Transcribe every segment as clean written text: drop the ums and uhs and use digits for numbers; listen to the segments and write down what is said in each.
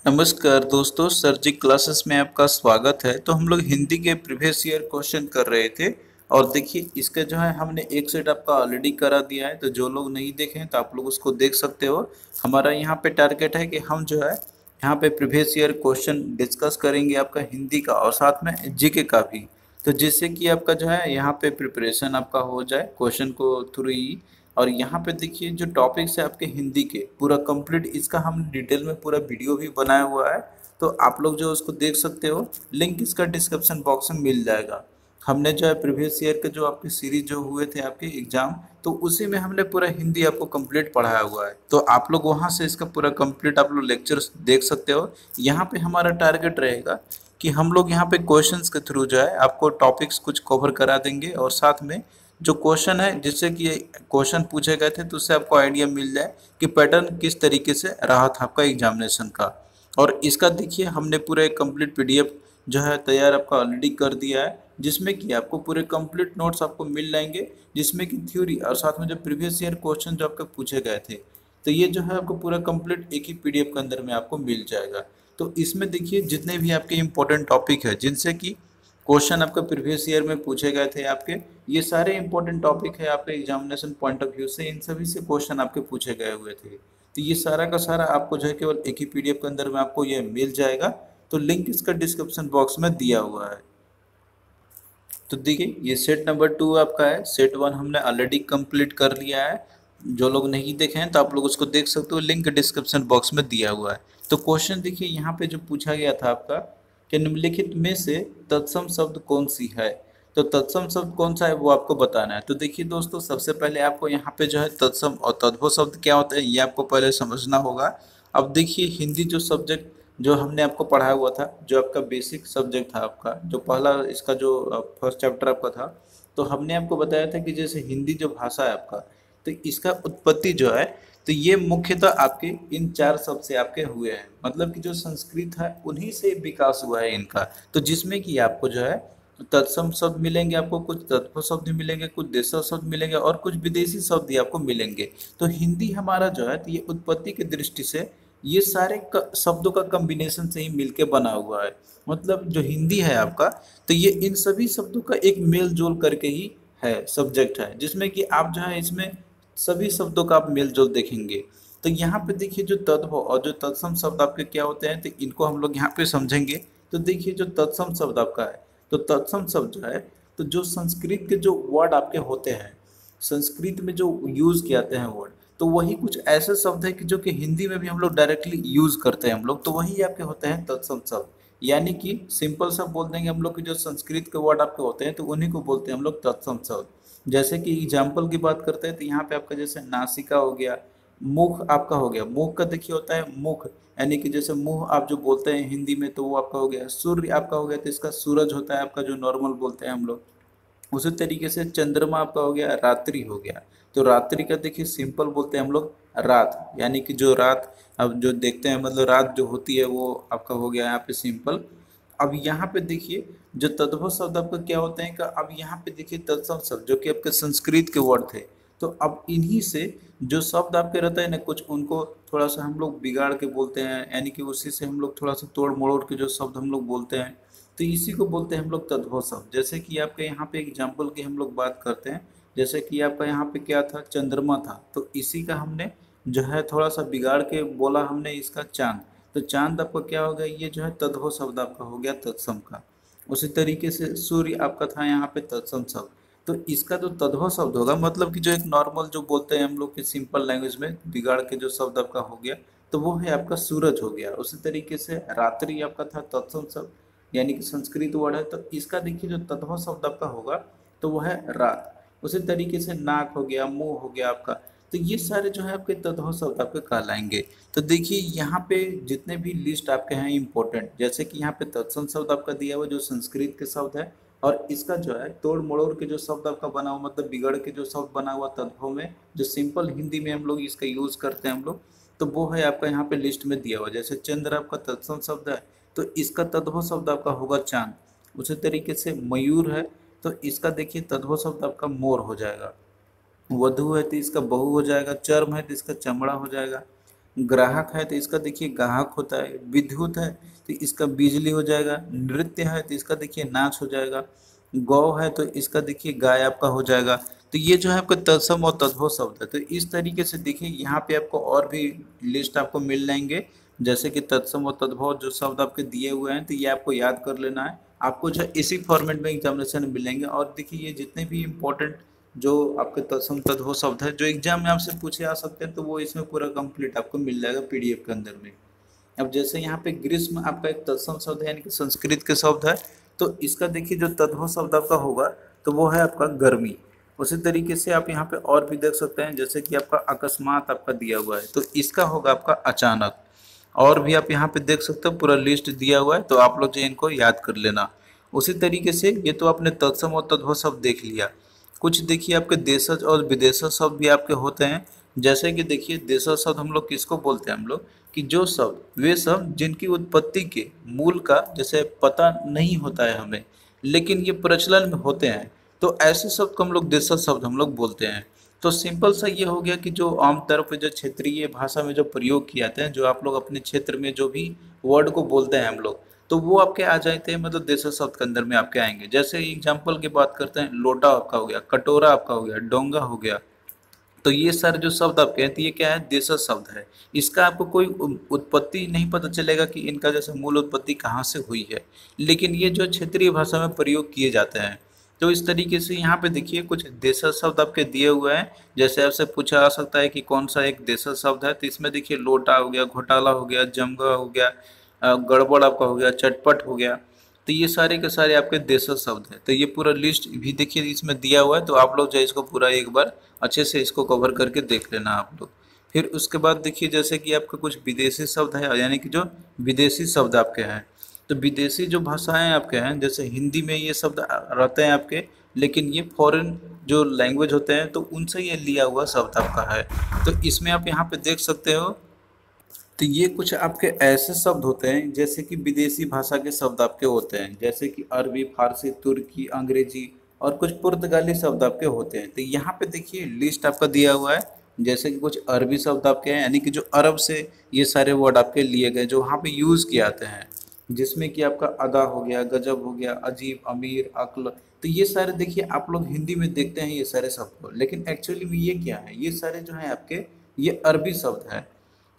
नमस्कार दोस्तों, सरजी क्लासेस में आपका स्वागत है। तो हम लोग हिंदी के प्रीवियस ईयर क्वेश्चन कर रहे थे और देखिए इसका जो है हमने एक सेट आपका ऑलरेडी करा दिया है। तो जो लोग नहीं देखे हैं तो आप लोग उसको देख सकते हो। हमारा यहाँ पे टारगेट है कि हम जो है यहाँ पे प्रीवियस ईयर क्वेश्चन डिस्कस करेंगे आपका हिंदी का और साथ में जीके का भी। तो जिससे कि आपका जो है यहाँ पे प्रिपरेशन आपका हो जाए क्वेश्चन को थ्रू ही। और यहाँ पे देखिए जो टॉपिक्स है आपके हिंदी के पूरा कंप्लीट इसका हम डिटेल में पूरा वीडियो भी बनाया हुआ है। तो आप लोग जो उसको देख सकते हो, लिंक इसका डिस्क्रिप्शन बॉक्स में मिल जाएगा। हमने जो है प्रीवियस ईयर के जो आपके सीरीज जो हुए थे आपके एग्जाम, तो उसी में हमने पूरा हिंदी आपको कंप्लीट पढ़ाया हुआ है। तो आप लोग वहाँ से इसका पूरा कंप्लीट आप लोग लेक्चर्स देख सकते हो। यहाँ पे हमारा टारगेट रहेगा कि हम लोग यहाँ पे क्वेश्चंस के थ्रू जो है आपको टॉपिक्स कुछ कवर करा देंगे और साथ में जो क्वेश्चन है जिससे कि क्वेश्चन पूछे गए थे तो उससे आपको आइडिया मिल जाए कि पैटर्न किस तरीके से रहा था आपका एग्जामिनेशन का। और इसका देखिए हमने पूरा एक कंप्लीट पीडीएफ जो है तैयार आपका ऑलरेडी कर दिया है, जिसमें कि आपको पूरे कंप्लीट नोट्स आपको मिल जाएंगे, जिसमें कि थ्योरी और साथ में जो प्रीवियस ईयर क्वेश्चन जो आपके पूछे गए थे, तो ये जो है आपको पूरा कंप्लीट एक ही पीडीएफ के अंदर में आपको मिल जाएगा। तो इसमें देखिए जितने भी आपके इंपॉर्टेंट टॉपिक है जिनसे कि क्वेश्चन आपका प्रीवियस ईयर में पूछे गए थे आपके, ये सारे इंपॉर्टेंट टॉपिक है आपके एग्जामिनेशन पॉइंट ऑफ व्यू से, इन सभी से क्वेश्चन आपके पूछे गए हुए थे। तो ये सारा का सारा आपको जो है केवल एक ही पीडीएफ के अंदर में आपको ये मिल जाएगा। तो लिंक इसका डिस्क्रिप्शन बॉक्स में दिया हुआ है। तो देखिए ये सेट नंबर 2 आपका है। सेट 1 हमने ऑलरेडी कंप्लीट कर लिया है। जो लोग नहीं देखे हैं तो आप लोग उसको देख सकते हो, लिंक डिस्क्रिप्शन बॉक्स में दिया हुआ है। तो क्वेश्चन देखिए यहाँ पे जो पूछा गया था आपका कि निम्नलिखित में से तत्सम शब्द कौन सी है। तो तत्सम शब्द कौन सा है वो आपको बताना है। तो देखिए दोस्तों, सबसे पहले आपको यहाँ पे जो है तत्सम और तद्भव शब्द क्या होता है ये आपको पहले समझना होगा। अब देखिए हिंदी जो सब्जेक्ट जो हमने आपको पढ़ाया हुआ था, जो आपका बेसिक सब्जेक्ट था आपका, जो पहला इसका जो फर्स्ट चैप्टर आपका था, तो हमने आपको बताया था कि जैसे हिंदी जो भाषा है आपका, तो इसका उत्पत्ति जो है तो ये मुख्यतः आपके इन 4 शब्द से आपके हुए हैं। मतलब कि जो संस्कृत है उन्हीं से विकास हुआ है इनका। तो जिसमें कि आपको जो है तत्सम शब्द मिलेंगे, आपको कुछ तत्व शब्द मिलेंगे, कुछ देशज शब्द मिलेंगे और कुछ विदेशी शब्द भी आपको मिलेंगे। तो हिंदी हमारा जो है तो ये उत्पत्ति की दृष्टि से ये सारे शब्दों का कॉम्बिनेशन से ही मिलके बना हुआ है। मतलब जो हिंदी है आपका, तो ये इन सभी शब्दों का एक मेल जोल करके ही है सब्जेक्ट है, जिसमें कि आप जो है इसमें सभी शब्दों का आप मेल जोल देखेंगे। तो यहाँ पे देखिए जो तद्भव और जो तत्सम शब्द आपके क्या होते हैं, तो इनको हम लोग यहाँ पे समझेंगे। तो देखिए जो तत्सम शब्द आपका है, तो तत्सम शब्द जो है तो जो संस्कृत के जो वर्ड आपके होते हैं, संस्कृत में जो यूज किए जाते हैं वर्ड, तो वही कुछ ऐसे शब्द है कि जो कि हिंदी में भी हम लोग डायरेक्टली यूज करते हैं हम लोग, तो वही आपके होते हैं तत्सम शब्द। यानी कि सिंपल सा बोल देंगे हम लोग कि जो संस्कृत के वर्ड आपके होते हैं तो उन्हीं को बोलते हैं हम लोग तत्सम शब्द। जैसे कि एग्जाम्पल की बात करते हैं तो यहाँ पे आपका जैसे नासिका हो गया, मुख आपका हो गया। मुख का देखिए होता है मुख, यानी कि जैसे मुंह आप जो बोलते हैं हिंदी में तो वो आपका हो गया। सूर्य आपका हो गया तो इसका सूरज होता है आपका, जो नॉर्मल बोलते हैं हम लोग। उसी तरीके से चंद्रमा आपका हो गया, रात्रि हो गया। तो रात्रि का देखिए सिंपल बोलते हैं हम लोग रात, यानी कि जो रात अब जो देखते हैं मतलब रात जो होती है वो आपका हो गया यहाँ पे सिंपल। अब यहाँ पे देखिए जो तद्भव शब्द आपका क्या होते हैं, का अब यहाँ पे देखिए तत्सम शब्द जो कि आपके संस्कृत के वर्ड थे, तो अब इन्हीं से जो शब्द आपके रहता है ना, कुछ उनको थोड़ा सा हम लोग बिगाड़ के बोलते हैं, यानी कि उसी से हम लोग थोड़ा सा तोड़ मरोड़ के जो शब्द हम लोग बोलते हैं, तो इसी को बोलते हैं हम लोग तद्भव शब्द। जैसे कि आपके यहाँ पे एग्जाम्पल की हम लोग बात करते हैं, जैसे कि आपका यहाँ पे क्या था, चंद्रमा था, तो इसी का हमने जो है थोड़ा सा बिगाड़ के बोला हमने इसका चांद। तो चांद आपका क्या हो गया, ये जो है तद्भव शब्द आपका हो गया तत्सम का। उसी तरीके से सूर्य आपका था यहाँ पे तत्सम शब्द। तो इसका जो तद्भव शब्द होगा, मतलब कि जो एक नॉर्मल जो बोलते हैं हम लोग के सिंपल लैंग्वेज में बिगाड़ के जो शब्द आपका हो गया, तो वो है आपका सूरज हो गया। उसी तरीके से रात्रि आपका था तत्सम शब्द, यानी कि संस्कृत वर्ड है, तो इसका देखिए जो तद्भव शब्द आपका होगा तो वो है रात। उसी तरीके से नाक हो गया, मुंह हो गया आपका, तो ये सारे जो है आपके तद्भव शब्द आपके कहलाएंगे। तो देखिए यहाँ पे जितने भी लिस्ट आपके हैं इंपॉर्टेंट, जैसे कि यहाँ पे तत्सम शब्द आपका दिया हुआ जो संस्कृत के शब्द है, और इसका जो है तोड़ मड़ोड़ के जो शब्द आपका बना हुआ, मतलब बिगड़ के जो शब्द बना हुआ तद्भव में, जो सिंपल हिंदी में हम लोग इसका यूज करते हैं हम लोग, तो वो है आपका यहाँ पे लिस्ट में दिया हुआ। जैसे चंद्र आपका तत्सम शब्द है, तो इसका तद्भव शब्द आपका होगा चांद। उसी तरीके से मयूर है, तो इसका देखिए तद्भव शब्द आपका मोर हो जाएगा। वधु है तो इसका बहू हो जाएगा। चर्म है तो इसका चमड़ा हो जाएगा। ग्राहक है तो इसका देखिए गाहक होता है। विद्युत है तो इसका बिजली हो जाएगा। नृत्य है तो इसका देखिए नाच हो जाएगा। गौ है तो इसका देखिए गाय आपका हो जाएगा। तो ये जो है आपका तत्सम और तद्भव शब्द है। तो इस तरीके से देखिए यहाँ पे आपको और भी लिस्ट आपको मिल जाएंगे, जैसे कि तत्सम और तद्भव जो शब्द आपके दिए हुए हैं, तो ये आपको याद कर लेना है। आपको जो है इसी फॉर्मेट में एग्जामिनेशन में मिलेंगे। और देखिए ये जितने भी इम्पोर्टेंट जो आपके तत्सम तद्भव शब्द है जो एग्जाम में आपसे पूछे आ सकते हैं, तो वो इसमें पूरा कंप्लीट आपको मिल जाएगा पीडीएफ के अंदर में। अब जैसे यहाँ पे ग्रीष्म आपका एक तत्सम शब्द है, यानी कि संस्कृत के शब्द है, तो इसका देखिए जो तद्भव शब्द आपका होगा तो वो है आपका गर्मी। उसी तरीके से आप यहाँ पे और भी देख सकते हैं, जैसे कि आपका अकस्मात आपका दिया हुआ है, तो इसका होगा आपका अचानक। और भी आप यहाँ पे देख सकते हो पूरा लिस्ट दिया हुआ है, तो आप लोग जो इनको याद कर लेना। उसी तरीके से ये तो आपने तत्सम और तद्भव शब्द देख लिया। कुछ देखिए आपके देशज और विदेशज शब्द भी आपके होते हैं। जैसे कि देखिए देशज शब्द हम लोग किसको बोलते हैं, हम लोग कि जो शब्द वे शब्द जिनकी उत्पत्ति के मूल का जैसे पता नहीं होता है हमें, लेकिन ये प्रचलन में होते हैं, तो ऐसे शब्द को हम लोग देशज शब्द हम लोग बोलते हैं। तो सिंपल सा ये हो गया कि जो आमतौर पे जो क्षेत्रीय भाषा में जो प्रयोग किए जाते हैं, जो आप लोग अपने क्षेत्र में जो भी वर्ड को बोलते हैं हम लोग, तो वो आपके आ जाते हैं, मतलब देशज शब्द के अंदर में आपके आएंगे। जैसे एग्जाम्पल की बात करते हैं, लोटा आपका हो गया, कटोरा आपका हो गया, डोंगा हो गया। तो ये सारे जो शब्द आप कहते हैं ये क्या है, देशज शब्द है। इसका आपको कोई उत्पत्ति नहीं पता चलेगा कि इनका जैसे मूल उत्पत्ति कहाँ से हुई है, लेकिन ये जो क्षेत्रीय भाषा में प्रयोग किए जाते हैं। तो इस तरीके से यहाँ पे देखिए कुछ देशज शब्द आपके दिए हुए हैं। जैसे आपसे पूछा जा सकता है कि कौन सा एक देशज शब्द है, तो इसमें देखिए लोटा हो गया, घोटाला हो गया, जमगा हो गया, गड़बड़ आपका हो गया, चटपट हो गया। तो ये सारे के सारे आपके देशज शब्द हैं। तो ये पूरा लिस्ट भी देखिए इसमें दिया हुआ है, तो आप लोग जो है इसको पूरा एक बार अच्छे से इसको कवर करके देख लेना आप लोग। फिर उसके बाद देखिए जैसे कि आपके कुछ विदेशी शब्द है, यानी कि जो विदेशी शब्द आपके हैं, तो विदेशी जो भाषाएं आपके हैं, जैसे हिंदी में ये शब्द रहते हैं आपके, लेकिन ये फॉरेन जो लैंग्वेज होते हैं तो उनसे ये लिया हुआ शब्द आपका है। तो इसमें आप यहाँ पे देख सकते हो, तो ये कुछ आपके ऐसे शब्द होते हैं जैसे कि विदेशी भाषा के शब्द आपके होते हैं, जैसे कि अरबी, फारसी, तुर्की, अंग्रेजी और कुछ पुर्तगाली शब्द आपके होते हैं। तो यहाँ पे देखिए लिस्ट आपका दिया हुआ है। जैसे कि कुछ अरबी शब्द आपके हैं, यानी कि जो अरब से ये सारे वर्ड आपके लिए गए जो वहाँ पे यूज़ किए जाते हैं, जिसमें कि आपका अदा हो गया, गजब हो गया, अजीब, अमीर, अक्ल। तो ये सारे देखिए आप लोग हिंदी में देखते हैं ये सारे शब्द को, लेकिन एक्चुअली में ये क्या है, ये सारे जो हैं आपके ये अरबी शब्द हैं।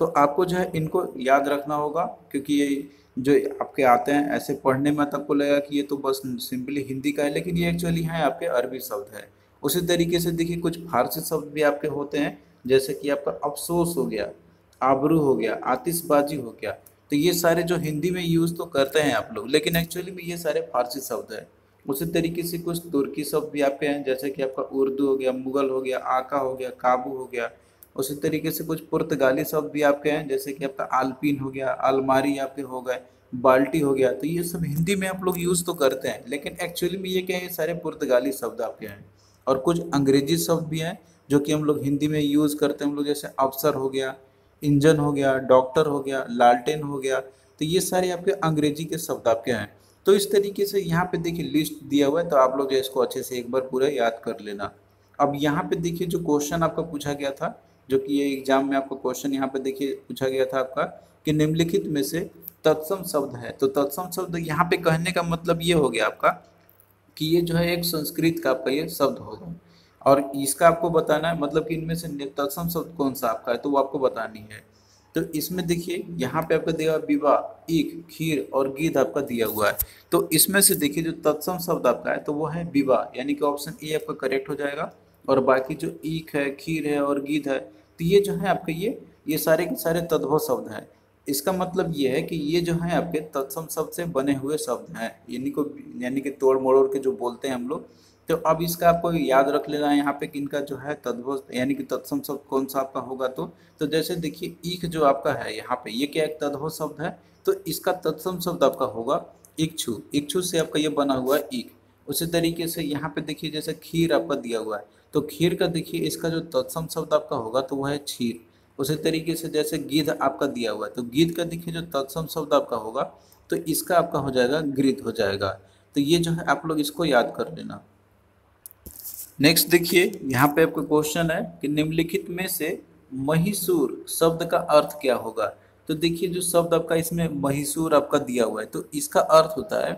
तो आपको जो है इनको याद रखना होगा, क्योंकि ये जो आपके आते हैं ऐसे पढ़ने में तो आपको लगेगा कि ये तो बस सिंपली हिंदी का है, लेकिन ये एक्चुअली है आपके अरबी शब्द है। उसी तरीके से देखिए कुछ फारसी शब्द भी आपके होते हैं, जैसे कि आपका अफसोस हो गया, आबरू हो गया, आतिशबाजी हो गया। तो ये सारे जो हिंदी में यूज़ तो करते हैं आप लोग, लेकिन एक्चुअली में ये सारे फारसी शब्द है। उसी तरीके से कुछ तुर्की शब्द भी आपके हैं, जैसे कि आपका उर्दू हो गया, मुगल हो गया, आका हो गया, काबू हो गया। उसी तरीके से कुछ पुर्तगाली शब्द भी आपके हैं, जैसे कि आपका आलपीन हो गया, अलमारी आपके हो गए, बाल्टी हो गया। तो ये सब हिंदी में आप लोग यूज़ तो करते हैं, लेकिन एक्चुअली में ये क्या है, ये सारे पुर्तगाली शब्द आपके हैं। और कुछ अंग्रेजी शब्द भी हैं जो कि हम लोग हिंदी में यूज़ करते हैं हम लोग, जैसे अफसर हो गया, इंजन हो गया, डॉक्टर हो गया, लालटेन हो गया। तो ये सारे आपके अंग्रेजी के शब्द आपके हैं। तो इस तरीके से यहाँ पे देखिए लिस्ट दिया हुआ है, तो आप लोग जो है इसको अच्छे से एक बार पूरा याद कर लेना। अब यहाँ पे देखिए जो क्वेश्चन आपका पूछा गया था, जो कि ये एग्जाम में आपको क्वेश्चन यहाँ पे देखिए पूछा गया था आपका, कि निम्नलिखित में से तत्सम शब्द है। तो तत्सम शब्द यहाँ पे कहने का मतलब ये हो गया आपका कि ये जो है एक संस्कृत का आपका ये शब्द होगा, और इसका आपको बताना है मतलब कि इनमें से तत्सम शब्द कौन सा आपका है, तो वो आपको बतानी है। तो इसमें देखिए यहाँ पे आपका दिया हुआ विवाह, ईख, खीर और गीध आपका दिया हुआ है। तो इसमें से देखिए जो तत्सम शब्द आपका है तो वो है विवाह, यानी कि ऑप्शन ए आपका करेक्ट हो जाएगा। और बाकी जो ईख है, खीर है और गीध है, तो ये जो है आपके ये सारे के सारे तद्भव शब्द हैं। इसका मतलब ये है कि ये जो है आपके तत्सम शब्द से बने हुए शब्द हैं, यानी कि तोड़ मरोड़ के जो बोलते हैं हम लोग। तो अब इसका आपको याद रख लेना है यहाँ पे कि इनका जो है तद्भव यानी कि तत्सम शब्द कौन सा आपका होगा। तो जैसे देखिए ईख जो आपका है यहाँ पे, ये क्या एक तद्भव शब्द है, तो इसका तत्सम शब्द आपका होगा इक्षु। इक्षु से आपका ये बना हुआ है ईख। उसी तरीके से यहाँ पे देखिए जैसे खीर आपका दिया हुआ है, तो खीर का देखिए इसका जो तत्सम शब्द आपका होगा तो वह है क्षीर। उसी तरीके से जैसे गिद्ध आपका दिया हुआ है, तो गिद्ध का देखिए जो तत्सम शब्द आपका होगा तो इसका आपका हो जाएगा गृध हो जाएगा। तो ये जो है आप लोग इसको याद कर लेना। नेक्स्ट देखिए यहाँ पे आपका क्वेश्चन है कि निम्नलिखित में से महिसूर शब्द का अर्थ क्या होगा? तो देखिए जो शब्द आपका इसमें महिसूर आपका दिया हुआ है तो इसका अर्थ होता है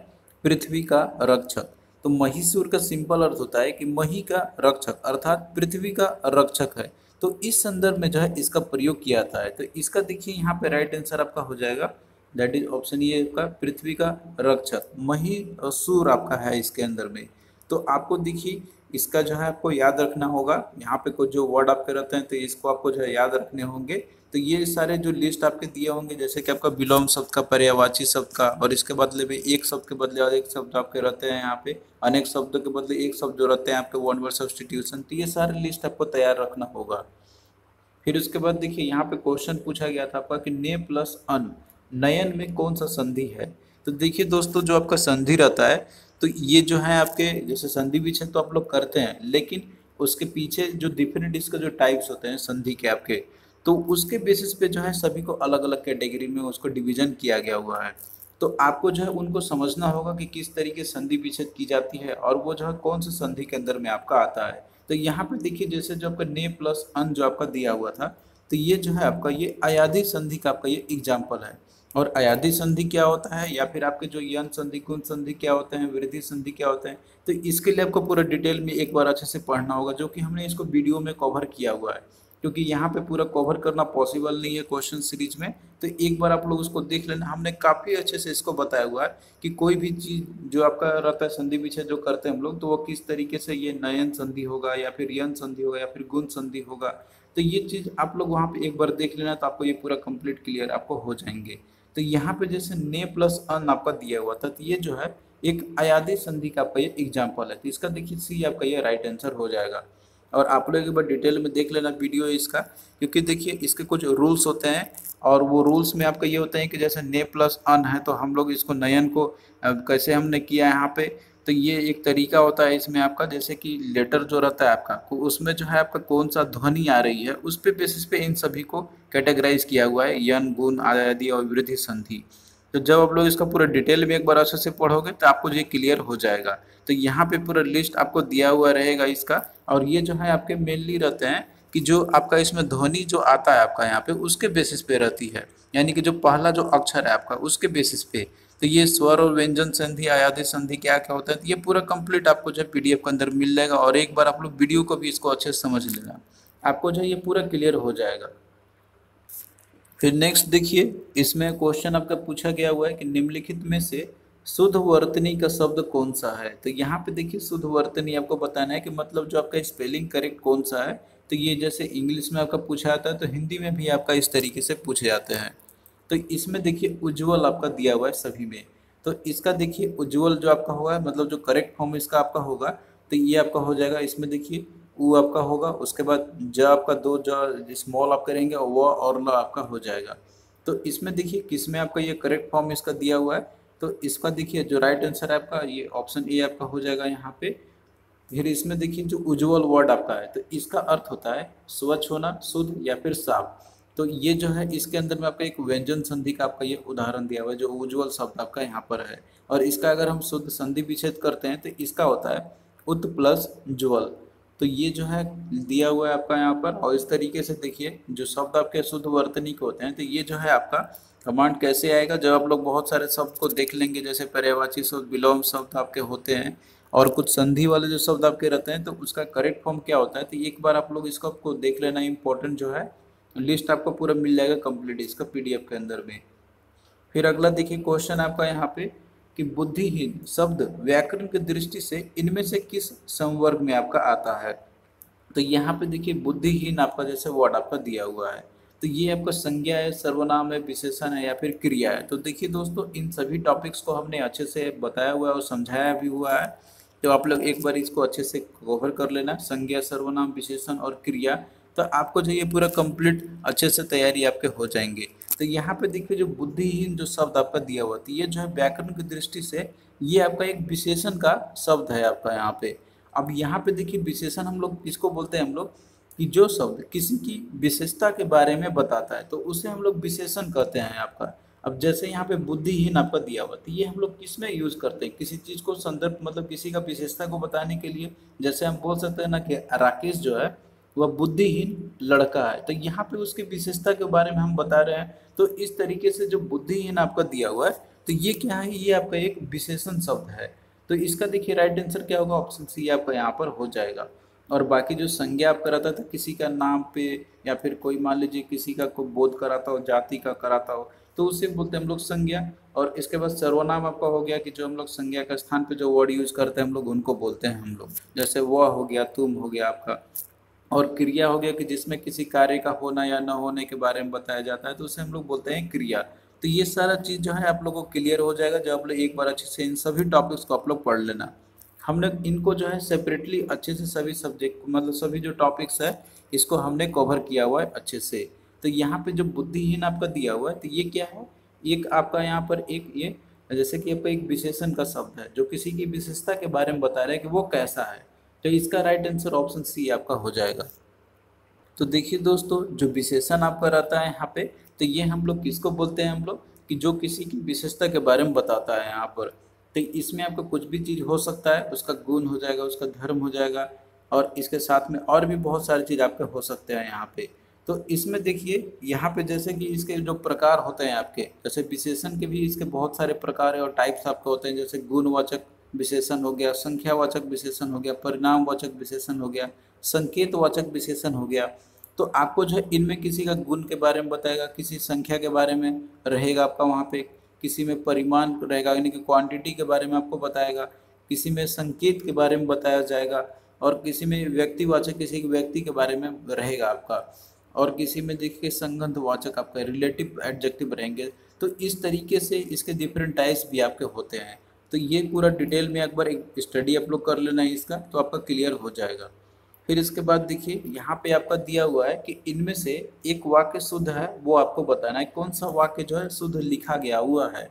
पृथ्वी का रक्षक। तो महिसूर का सिंपल अर्थ होता है कि मही का रक्षक अर्थात पृथ्वी का रक्षक है। तो इस संदर्भ में जो है इसका प्रयोग किया जाता है। तो इसका देखिए यहाँ पे राइट आंसर आपका हो जाएगा, दैट इज ऑप्शन ए का पृथ्वी का रक्षक महिसूर आपका है इसके अंदर में। तो आपको देखिए इसका जो है आपको याद रखना होगा, यहाँ पे कुछ जो वर्ड आपके रहते हैं तो इसको आपको जो है याद रखने होंगे। तो ये सारे जो लिस्ट आपके दिए होंगे जैसे कि आपका विलोम शब्द का, पर्यायवाची शब्द का, और इसके बदले में एक शब्द के बदले और एक शब्द आपके रहते हैं यहाँ पे, अनेक शब्दों के बदले एक शब्द जो रहते हैं आपके वन वर्ड सब्स्टिट्यूशन। तो ये सारे लिस्ट आपको तैयार रखना होगा। फिर उसके बाद देखिए यहाँ पे क्वेश्चन पूछा गया था आपका कि ने प्लस अन नयन में कौन सा संधि है? तो देखिए दोस्तों जो आपका संधि रहता है तो ये जो है आपके जैसे संधि विच्छेद तो आप लोग करते हैं, लेकिन उसके पीछे जो डिफरेंट इसका जो टाइप्स होते हैं संधि के आपके, तो उसके बेसिस पे जो है सभी को अलग अलग कैटेगरी में उसको डिवीजन किया गया हुआ है। तो आपको जो है उनको समझना होगा कि किस तरीके संधि विच्छेद की जाती है और वो जो है कौन से संधि के अंदर में आपका आता है। तो यहाँ पे देखिए जैसे जो आपका ने प्लस अन जो आपका दिया हुआ था तो ये जो है आपका ये अयाधी संधि का आपका ये एग्जाम्पल है। और अयाधी संधि क्या होता है या फिर आपके जो यन संधि गुण संधि क्या होते हैं, वृद्धि संधि क्या होते हैं, तो इसके लिए आपको पूरा डिटेल में एक बार अच्छे से पढ़ना होगा, जो कि हमने इसको वीडियो में कवर किया हुआ है। क्योंकि यहाँ पे पूरा कवर करना पॉसिबल नहीं है क्वेश्चन सीरीज में, तो एक बार आप लोग उसको देख लेना। हमने काफ़ी अच्छे से इसको बताया हुआ है कि कोई भी चीज़ जो आपका रहता है संधि विच्छेद जो करते हैं हम लोग, तो वो किस तरीके से ये नयन संधि होगा या फिर यन संधि होगा या फिर गुण संधि होगा। तो ये चीज़ आप लोग वहाँ पे एक बार देख लेना तो आपको ये पूरा कंप्लीट क्लियर आपको हो जाएंगे। तो यहाँ पे जैसे ने प्लस अन आपका दिया हुआ था तो ये जो है एक अयाधी संधि का आपका ये एग्जाम्पल है। तो इसका देखिए सी आपका ये राइट आंसर हो जाएगा। और आप लोग एक बार डिटेल में देख लेना वीडियो इसका, क्योंकि देखिए इसके कुछ रूल्स होते हैं और वो रूल्स में आपका ये होता है कि जैसे ने प्लस अन है तो हम लोग इसको नयन को कैसे हमने किया यहाँ पे, तो ये एक तरीका होता है इसमें आपका, जैसे कि लेटर जो रहता है आपका तो उसमें जो है आपका कौन सा ध्वनि आ रही है उस पे बेसिस पे इन सभी को कैटेगराइज किया हुआ है, यन गुण आदि और वृद्धि संधि। तो जब आप लोग इसका पूरा डिटेल में एक बार अच्छे से पढ़ोगे तो आपको ये क्लियर हो जाएगा। तो यहाँ पे पूरा लिस्ट आपको दिया हुआ रहेगा इसका, और ये जो है आपके मेनली रहते हैं कि जो आपका इसमें ध्वनि जो आता है आपका यहाँ पे उसके बेसिस पे रहती है, यानी कि जो पहला जो अक्षर है आपका उसके बेसिस पे। तो ये स्वर और व्यंजन संधि, अयाधी संधि क्या क्या होता है, तो ये पूरा कंप्लीट आपको जो है पीडीएफ के अंदर मिल जाएगा। और एक बार आप लोग वीडियो को भी इसको अच्छे से समझ लेना, आपको जो है ये पूरा क्लियर हो जाएगा। फिर नेक्स्ट देखिए इसमें क्वेश्चन आपका पूछा गया हुआ है कि निम्नलिखित में से शुद्ध वर्तनी का शब्द कौन सा है? तो यहाँ पे देखिए शुद्ध वर्तनी आपको बताना है कि मतलब जो आपका स्पेलिंग करेक्ट कौन सा है। तो ये जैसे इंग्लिश में आपका पूछा जाता है तो हिंदी में भी आपका इस तरीके से पूछे जाते हैं। तो इसमें देखिए उज्ज्वल आपका दिया हुआ है सभी में। तो इसका देखिए उज्ज्वल जो आपका होगा मतलब जो करेक्ट फॉर्म इसका आपका होगा तो ये आपका हो जाएगा। इसमें देखिए उ आपका होगा, उसके बाद ज आपका दो ज स्मॉल आप करेंगे और व और ल आपका हो जाएगा। तो इसमें देखिए किसमें आपका ये करेक्ट फॉर्म इसका दिया हुआ है, तो इसका देखिए जो राइट आंसर है आपका ये ऑप्शन ए आपका हो जाएगा यहाँ पे। फिर इसमें देखिए जो उज्ज्वल वर्ड आपका है तो इसका अर्थ होता है स्वच्छ होना, शुद्ध या फिर साफ। तो ये जो है इसके अंदर में आपका एक व्यंजन संधि का आपका ये उदाहरण दिया हुआ है जो उज्ज्वल शब्द आपका यहाँ पर है। और इसका अगर हम शुद्ध संधि विच्छेद करते हैं तो इसका होता है उत प्लस ज्वल। तो ये जो है दिया हुआ है आपका यहाँ पर। और इस तरीके से देखिए जो शब्द आपके शुद्ध वर्तनी के होते हैं तो ये जो है आपका कमांड कैसे आएगा, जब आप लोग बहुत सारे शब्द को देख लेंगे जैसे पर्यायवाची शब्द, विलोम शब्द आपके होते हैं और कुछ संधि वाले जो शब्द आपके रहते हैं तो उसका करेक्ट फॉर्म क्या होता है, तो एक बार आप लोग इसको आपको देख लेना। इंपॉर्टेंट जो है लिस्ट आपको पूरा मिल जाएगा कंप्लीट इसका पीडीएफ के अंदर में। फिर अगला देखिए क्वेश्चन आपका यहाँ पे कि बुद्धिहीन शब्द व्याकरण की दृष्टि से इनमें से किस संवर्ग में आपका आता है? तो यहाँ पे देखिए बुद्धिहीन आपका जैसे वर्ड आपका दिया हुआ है तो ये आपका संज्ञा है, सर्वनाम है, विशेषण है या फिर क्रिया है। तो देखिए दोस्तों इन सभी टॉपिक्स को हमने अच्छे से बताया हुआ है और समझाया भी हुआ है। तो आप लोग एक बार इसको अच्छे से कवर कर लेना, संज्ञा, सर्वनाम, विशेषण और क्रिया। तो आपको जो ये पूरा कंप्लीट अच्छे से तैयारी आपके हो जाएंगे। तो यहाँ पे देखिए जो बुद्धिहीन जो शब्द आपका दिया हुआ था ये जो है व्याकरण की दृष्टि से ये आपका एक विशेषण का शब्द है आपका यहाँ पे। अब यहाँ पे देखिए विशेषण हम लोग किसको बोलते हैं, हम लोग कि जो शब्द किसी की विशेषता के बारे में बताता है तो उसे हम लोग विशेषण कहते हैं आपका। अब जैसे यहाँ पे बुद्धिहीन आपका दिया हुआ तो ये हम लोग किस में यूज करते हैं, किसी चीज को संदर्भ मतलब किसी का विशेषता को बताने के लिए। जैसे हम बोल सकते हैं ना कि राकेश जो है वह बुद्धिहीन लड़का है। तो यहाँ पे उसकी विशेषता के बारे में हम बता रहे हैं। तो इस तरीके से जो बुद्धिहीन आपका दिया हुआ है, तो ये क्या है, ये आपका एक विशेषण शब्द है। तो इसका देखिए राइट आंसर क्या होगा, ऑप्शन सी आपका यहाँ पर हो जाएगा। और बाकी जो संज्ञा आप कराता था किसी का नाम पे, या फिर कोई मान लीजिए किसी का को बोध कराता हो, जाति का कराता हो, तो उसे बोलते हैं हम लोग संज्ञा। और इसके बाद सर्वनाम आपका हो गया कि जो हम लोग संज्ञा का स्थान पे जो वर्ड यूज करते हैं हम लोग, उनको बोलते हैं हम लोग। जैसे वह हो गया, तुम हो गया आपका। और क्रिया हो गया कि जिसमें किसी कार्य का होना या न होने के बारे में बताया जाता है, तो उसे हम लोग बोलते हैं क्रिया। तो ये सारा चीज़ जो है आप लोगों को क्लियर हो जाएगा जब आप लोग एक बार अच्छे से इन सभी टॉपिक्स को आप लोग पढ़ लेना। हमने इनको जो है सेपरेटली अच्छे से सभी सब्जेक्ट मतलब सभी जो टॉपिक्स है इसको हमने कवर किया हुआ है अच्छे से। तो यहाँ पे जो बुद्धिहीन आपका दिया हुआ है, तो ये क्या है, एक आपका यहाँ पर एक ये जैसे कि आपका एक विशेषण का शब्द है जो किसी की विशेषता के बारे में बता रहा है कि वो कैसा है। तो इसका राइट आंसर ऑप्शन सी आपका हो जाएगा। तो देखिए दोस्तों, जो विशेषण आपका रहता है यहाँ पे, तो ये हम लोग किसको बोलते हैं, हम लोग कि जो किसी की विशेषता के बारे में बताता है यहाँ पर। तो इसमें आपका कुछ भी चीज़ हो सकता है, उसका गुण हो जाएगा, उसका धर्म हो जाएगा, और इसके साथ में और भी बहुत सारी चीज़ आपके हो सकते हैं यहाँ पे। तो इसमें देखिए यहाँ पे जैसे कि इसके जो प्रकार होते हैं आपके, जैसे विशेषण के भी इसके बहुत सारे प्रकार है और टाइप्स आपके होते हैं। जैसे गुणवाचक विशेषण हो गया, संख्यावाचक विशेषण हो गया, परिणामवाचक विशेषण हो गया, संकेतवाचक विशेषण हो गया। तो आपको जो है इनमें किसी का गुण के बारे में बताएगा, किसी संख्या के बारे में रहेगा आपका वहाँ पे, किसी में परिमाण रहेगा यानी कि क्वांटिटी के बारे में आपको बताएगा, किसी में संकेत के बारे में बताया जाएगा, और किसी में व्यक्तिवाचक किसी व्यक्ति के बारे में रहेगा आपका, और किसी में देखिए संबंधवाचक आपका रिलेटिव एडजेक्टिव रहेंगे। तो इस तरीके से इसके डिफरेंट टाइप्स भी आपके होते हैं। तो ये पूरा डिटेल में एक बार एक स्टडी आप लोग कर लेना है इसका, तो आपका क्लियर हो जाएगा। फिर इसके बाद देखिए यहाँ पे आपका दिया हुआ है कि इनमें से एक वाक्य शुद्ध है, वो आपको बताना है कौन सा वाक्य जो है शुद्ध लिखा गया हुआ है।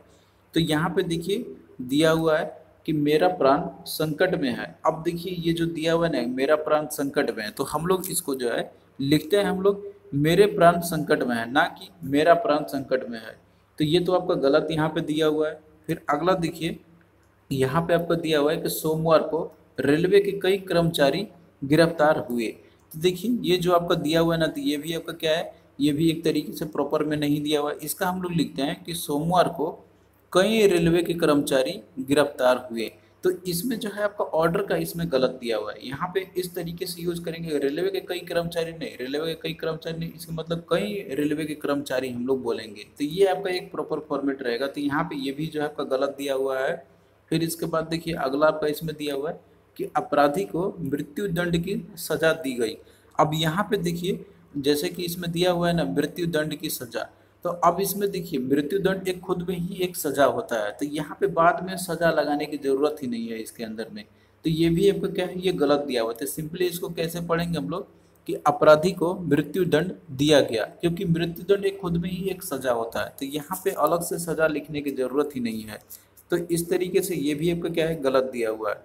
तो यहाँ पे देखिए दिया हुआ है कि मेरा प्राण संकट में है। अब देखिए ये जो दिया हुआ है ना, मेरा प्राण संकट में है, तो हम लोग इसको जो है लिखते हैं हम लोग मेरे प्राण संकट में है, ना कि मेरा प्राण संकट में है। तो ये तो आपका गलत यहाँ पे दिया हुआ है। फिर अगला देखिए यहाँ पे आपको दिया हुआ है कि सोमवार को रेलवे के कई कर्मचारी गिरफ्तार हुए। तो देखिए ये जो आपका दिया हुआ है ना, तो ये भी आपका क्या है, ये भी एक तरीके से प्रॉपर में नहीं दिया हुआ है। इसका हम लोग लिखते हैं कि सोमवार को कई रेलवे के कर्मचारी गिरफ्तार हुए। तो इसमें जो है आपका ऑर्डर का इसमें गलत दिया हुआ है। यहाँ पे इस तरीके से यूज करेंगे, रेलवे के कई कर्मचारी नहीं, रेलवे के कई कर्मचारी नहीं, इसका मतलब कई रेलवे के कर्मचारी हम लोग बोलेंगे। तो ये आपका एक प्रॉपर फॉर्मेट रहेगा। तो यहाँ पे ये भी जो है आपका गलत दिया हुआ है। फिर इसके बाद देखिए अगला आपका इसमें दिया हुआ है कि अपराधी को मृत्यु दंड की सजा दी गई। अब यहाँ पे देखिए जैसे कि इसमें दिया हुआ है ना मृत्यु दंड की सजा, तो अब इसमें देखिए मृत्यु दंड एक खुद में ही एक सजा होता है। तो यहाँ पे बाद में सजा लगाने की जरूरत ही नहीं है इसके अंदर में। तो ये भी आपको क्या है, ये गलत दिया हुआ है। तो सिंपली इसको कैसे पढ़ेंगे हम लोग कि अपराधी को मृत्यु दंड दिया गया, क्योंकि मृत्यु दंड एक खुद में ही एक सजा होता है। तो यहाँ पे अलग से सजा लिखने की जरूरत ही नहीं है। तो इस तरीके से ये भी आपका क्या है, गलत दिया हुआ है।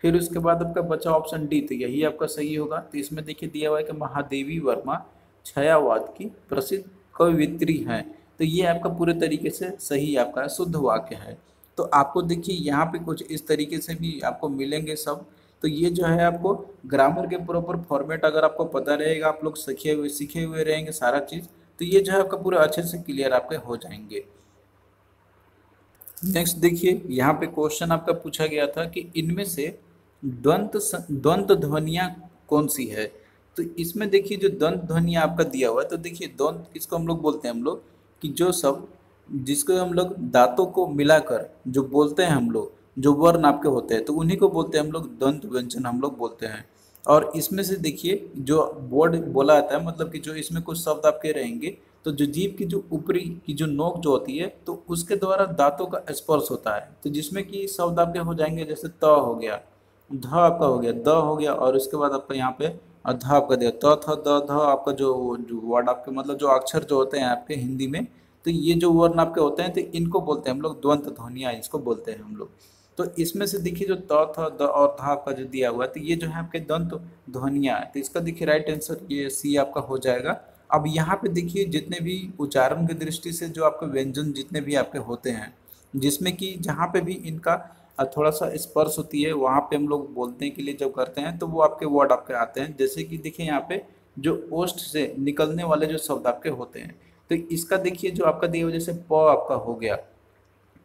फिर उसके बाद आपका बचा ऑप्शन डी, तो यही आपका सही होगा। तो इसमें देखिए दिया हुआ है कि महादेवी वर्मा छायावाद की प्रसिद्ध कवयित्री हैं। तो ये आपका पूरे तरीके से सही आपका शुद्ध वाक्य है। तो आपको देखिए यहाँ पे कुछ इस तरीके से भी आपको मिलेंगे सब। तो ये जो है आपको ग्रामर के प्रॉपर फॉर्मेट अगर आपको पता रहेगा, आप लोग सीखे हुए रहेंगे सारा चीज़, तो ये जो है आपका पूरा अच्छे से क्लियर आपके हो जाएंगे। नेक्स्ट देखिए यहाँ पे क्वेश्चन आपका पूछा गया था कि इनमें से द्वंद्व ध्वनियाँ कौन सी है। तो इसमें देखिए जो द्वंद्व ध्वनियाँ आपका दिया हुआ है, तो देखिए द्वंद्व किसको हम लोग बोलते हैं, हम लोग कि जो सब जिसको हम लोग दांतों को मिलाकर जो बोलते हैं हम लोग, जो वर्ण आपके होते हैं, तो उन्हीं को बोलते हैं हम लोग द्वंद्व व्यंजन हम लोग बोलते हैं। और इसमें से देखिए जो वर्ड बोला जाता है, मतलब कि जो इसमें कुछ शब्द आपके रहेंगे, तो जो जीभ की जो ऊपरी की जो नोक जो होती है, तो उसके द्वारा दांतों का स्पर्श होता है। तो जिसमें कि शब्द आपके हो जाएंगे, जैसे त हो गया, ध आपका हो गया, द हो गया, और उसके बाद आपका यहाँ पे ध आपका दिया, त थ द ध आपका जो वर्ड आपके मतलब जो अक्षर जो होते हैं आपके हिंदी में, तो ये जो वर्ण आपके होते हैं, तो इनको बोलते हैं हम लोग द्वंद्व ध्वनियाँ, इसको बोलते हैं हम लोग। तो इसमें से देखिए जो त थ द और ध आपका जो दिया हुआ है, तो ये जो है आपके द्वंद्व ध्वनियाँ है। तो इसका देखिए राइट आंसर ये सी आपका हो जाएगा। अब यहाँ पे देखिए जितने भी उच्चारण की दृष्टि से जो आपके व्यंजन जितने भी आपके होते हैं, जिसमें कि जहाँ पे भी इनका थोड़ा सा स्पर्श होती है, वहाँ पे हम लोग बोलने के लिए जब करते हैं तो वो आपके वर्ड आपके आते हैं। जैसे कि देखिए यहाँ पे जो ओष्ठ से निकलने वाले जो शब्द आपके होते हैं, तो इसका देखिए जो आपका दिया हुआ जैसे प आपका हो गया,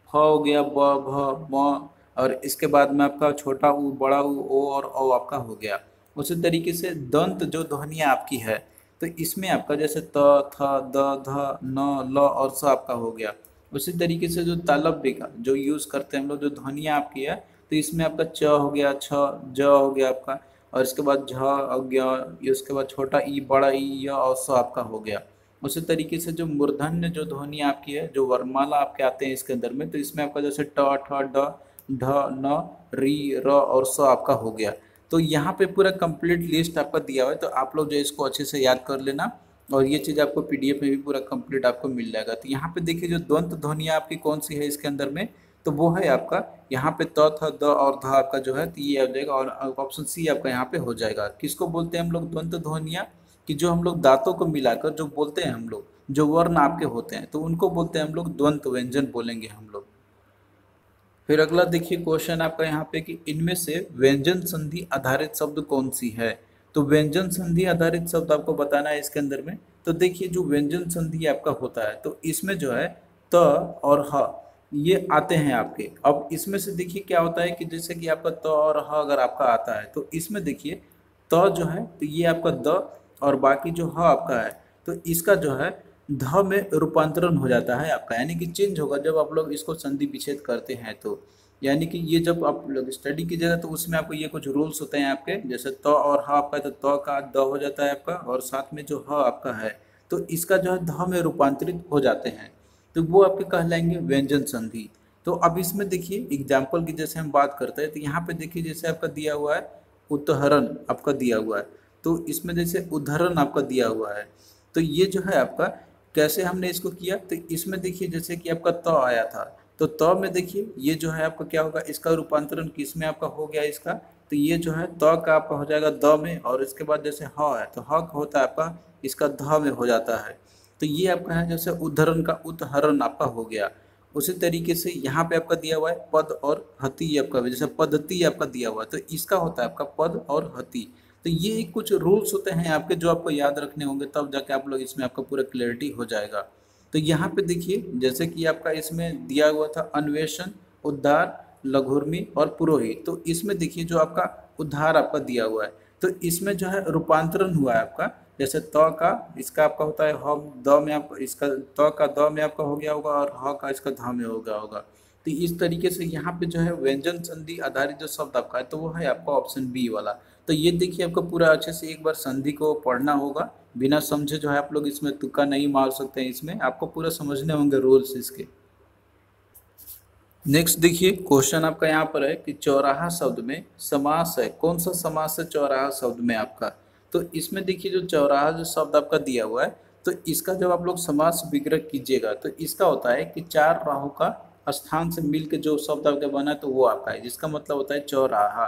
फ हो गया, ब, भ, म, और इसके बाद में आपका छोटा ऊ, बड़ा ऊ, ओ और औ आपका हो गया। उसी तरीके से दंत जो ध्वनियाँ आपकी है, तो इसमें आपका जैसे त, थ, द, ध, न, ल और स आपका हो गया। उसी तरीके से जो तालव्य का जो यूज़ करते हैं हम लोग, जो ध्वनियाँ आपकी है, तो इसमें आपका च हो गया, छ, ज हो गया आपका, और इसके बाद झ हो गया, ये उसके बाद छोटा ई, बड़ा ई, य और स आपका हो गया। उसी तरीके से जो मूर्धन्य जो ध्वनि आपकी है, जो वर्णमाला आपके आते हैं इसके अंदर में, तो इसमें आपका जैसे ट, ठ, ड, ढ, न, री, र और स आपका हो गया। तो यहाँ पे पूरा कंप्लीट लिस्ट आपका दिया हुआ है, तो आप लोग जो है इसको अच्छे से याद कर लेना, और ये चीज़ आपको पीडीएफ में भी पूरा कंप्लीट आपको मिल जाएगा। तो यहाँ पे देखिए जो द्वंत ध्वनियाँ आपकी कौन सी है इसके अंदर में, तो वो है आपका यहाँ पे त, थ, द और ध आपका जो है, तो ये आ जाएगा, और ऑप्शन सी आपका यहाँ पे हो जाएगा। किसको बोलते हैं हम लोग द्वंत ध्वनियाँ? कि जो हम लोग दांतों को मिलाकर जो बोलते हैं हम लोग, जो वर्ण आपके होते हैं, तो उनको बोलते हैं हम लोग द्वंत व्यंजन बोलेंगे हम लोग। फिर अगला देखिए क्वेश्चन आपका यहाँ पे कि इनमें से व्यंजन संधि आधारित शब्द कौन सी है? तो व्यंजन संधि आधारित शब्द आपको बताना है इसके अंदर में। तो देखिए जो व्यंजन संधि आपका होता है, तो इसमें जो है त और ह ये आते हैं आपके। अब इसमें से देखिए क्या होता है कि जैसे कि आपका त और ह अगर आपका आता है, तो इसमें देखिए त जो है, तो ये आपका द, और बाकी जो ह आपका है, तो इसका जो है ध में रूपांतरण हो जाता है आपका, यानी कि चेंज होगा जब आप लोग इसको संधि विच्छेद करते हैं। तो यानी कि ये जब आप लोग स्टडी कीजिएगा तो उसमें आपको ये कुछ रूल्स होते हैं आपके, जैसे त और ह आपका, तो त का द हो जाता है आपका, और साथ में जो ह आपका है, तो इसका जो है ध में रूपांतरित हो जाते हैं, तो वो आपके कहलाएंगे व्यंजन संधि। तो अब इसमें देखिए एग्जाम्पल की जैसे हम बात करते हैं, तो यहाँ पे देखिए जैसे आपका दिया हुआ है उदाहरण आपका दिया हुआ है, तो इसमें जैसे उदाहरण आपका दिया हुआ है, तो ये जो है आपका कैसे हमने इसको किया, तो इसमें देखिए जैसे कि आपका त आया था, तो त में देखिए ये जो है आपका क्या होगा, इसका रूपांतरण किस में आपका हो गया इसका, तो ये जो है त का आपका हो जाएगा द में, और इसके बाद जैसे ह है तो ह का होता है आपका इसका ध में हो जाता है। तो ये आपका है जैसे उद्धरण का उदाहरण आपका हो गया। उसी तरीके से यहाँ पे आपका दिया हुआ है पद और हति आपका, जैसे पद्धति आपका दिया हुआ है, तो इसका होता है आपका पद और हति। तो ये कुछ रूल्स होते हैं आपके जो आपको याद रखने होंगे, तब जाके आप लोग इसमें आपका पूरा क्लैरिटी हो जाएगा। तो यहाँ पे देखिए जैसे कि आपका इसमें दिया हुआ था अन्वेषण, उद्धार, लघुर्मी और पुरोहित, तो इसमें देखिए जो आपका उद्धार आपका दिया हुआ है, तो इसमें जो है रूपांतरण हुआ है आपका, जैसे त का इसका आपका होता है ह, द में आपका इसका त का द में आपका हो गया होगा, और ह का इसका ध में हो गया होगा। तो इस तरीके से यहाँ पे जो है व्यंजन संधि आधारित जो शब्द आपका है, तो वो है आपका ऑप्शन बी वाला। तो ये देखिए आपको पूरा अच्छे से एक बार संधि को पढ़ना होगा, बिना समझे जो है आप लोग इसमें तुक्का नहीं मार सकते हैं, इसमें आपको पूरा समझने होंगे रूल्स इसके। नेक्स्ट देखिए क्वेश्चन आपका यहाँ पर है कि चौराहा शब्द में समास है, कौन सा समास है चौराहा शब्द में आपका? तो इसमें देखिए जो चौराहा जो शब्द आपका दिया हुआ है, तो इसका जब आप लोग समास विग्रह कीजिएगा, तो इसका होता है कि चार राहों का स्थान से मिल के जो शब्द आपका बना है, तो वो आपका है, जिसका मतलब होता है चौराहा।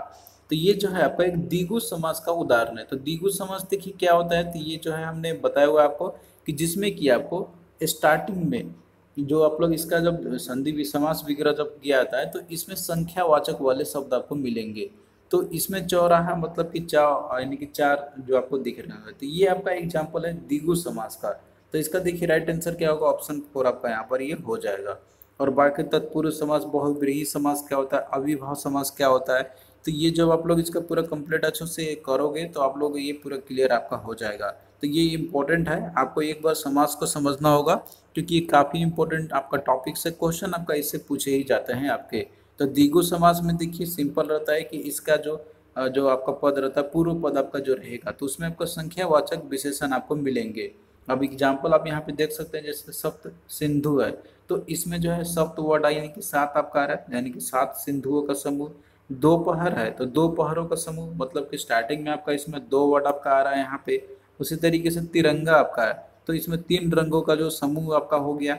तो ये जो है आपका एक द्विगु समास का उदाहरण है। तो द्विगु समास देखिए क्या होता है, तो ये जो है हमने बताया हुआ आपको कि जिसमें कि आपको स्टार्टिंग में जो आप लोग इसका जब संधि समास विग्रह जब किया जाता है, तो इसमें संख्यावाचक वाले शब्द आपको मिलेंगे। तो इसमें चौराहा मतलब कि यानी कि चार जो आपको दिख रहा है, तो ये आपका एग्जाम्पल है द्विगु समास का। तो इसका देखिए राइट आंसर क्या होगा, ऑप्शन 4 आपका यहाँ पर ये हो जाएगा। और बाकी तत्पुरुष समास, बहुव्रीहि समास क्या होता है, अविभाव समास क्या होता है, तो ये जब आप लोग इसका पूरा कंप्लीट अच्छे से करोगे तो आप लोग ये पूरा क्लियर आपका हो जाएगा। तो ये इम्पोर्टेंट है, आपको एक बार समास को समझना होगा, क्योंकि ये काफ़ी इंपॉर्टेंट आपका टॉपिक से क्वेश्चन आपका इससे पूछे ही जाते हैं आपके। तो द्विगु समास में देखिए सिंपल रहता है कि इसका जो आपका पद रहता है, पूर्व पद आपका जो रहेगा, तो उसमें आपका संख्यावाचक विशेषण आपको मिलेंगे। अब एग्जाम्पल आप यहाँ पे देख सकते हैं, जैसे सप्त सिंधु है, तो इसमें जो है सप्त वर्ड यानी कि सात आपका आ रहा है, यानी कि 7 सिंधुओं का समूह। दोपहर है तो दो पहरों का समूह, मतलब कि स्टार्टिंग में आपका इसमें 2 वर्ड आपका आ रहा है यहाँ पे। उसी तरीके से तिरंगा आपका है, तो इसमें 3 रंगों का जो समूह आपका हो गया।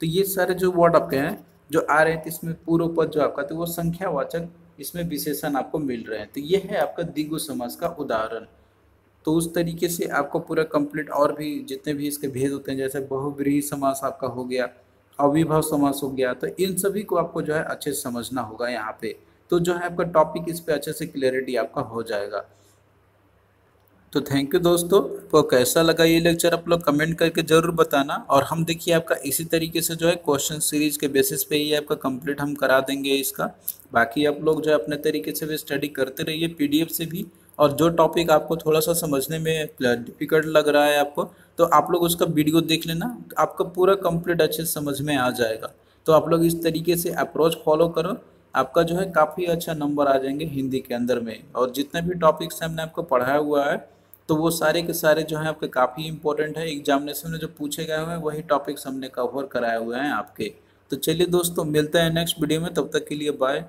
तो ये सारे जो वर्ड आपके हैं जो आ रहे हैं, तो इसमें पूर्व पद जो आपका, तो वो संख्यावाचक इसमें विशेषण आपको मिल रहे हैं। तो ये है आपका द्विगु समास का उदाहरण। तो उस तरीके से आपको पूरा कंप्लीट और भी जितने भी इसके भेद होते हैं, जैसे बहुव्रीहि समास आपका हो गया, अविभव समास हो गया, तो इन सभी को आपको जो है अच्छे से समझना होगा यहाँ पे। तो जो है आपका टॉपिक इस पे अच्छे से क्लियरिटी आपका हो जाएगा। तो थैंक यू दोस्तों, तो कैसा लगा ये लेक्चर आप लोग कमेंट करके जरूर बताना। और हम देखिए आपका इसी तरीके से जो है क्वेश्चन सीरीज के बेसिस पे ही आपका कंप्लीट हम करा देंगे इसका। बाकी आप लोग जो है अपने तरीके से भी स्टडी करते रहिए पीडीएफ से भी। और जो टॉपिक आपको थोड़ा सा समझने में डिफिकल्ट लग रहा है आपको, तो आप लोग उसका वीडियो देख लेना, आपका पूरा कंप्लीट अच्छे से समझ में आ जाएगा। तो आप लोग इस तरीके से अप्रोच फॉलो करो, आपका जो है काफ़ी अच्छा नंबर आ जाएंगे हिंदी के अंदर में। और जितने भी टॉपिक्स हमने आपको पढ़ाया हुआ है, तो वो सारे के सारे जो हैं आपके काफ़ी इंपॉर्टेंट है, एग्जामिनेशन में जो पूछे गए हुए हैं वही टॉपिक्स हमने कवर कराए हुए हैं आपके। तो चलिए दोस्तों, मिलते हैं नेक्स्ट वीडियो में, तब तक के लिए बाय।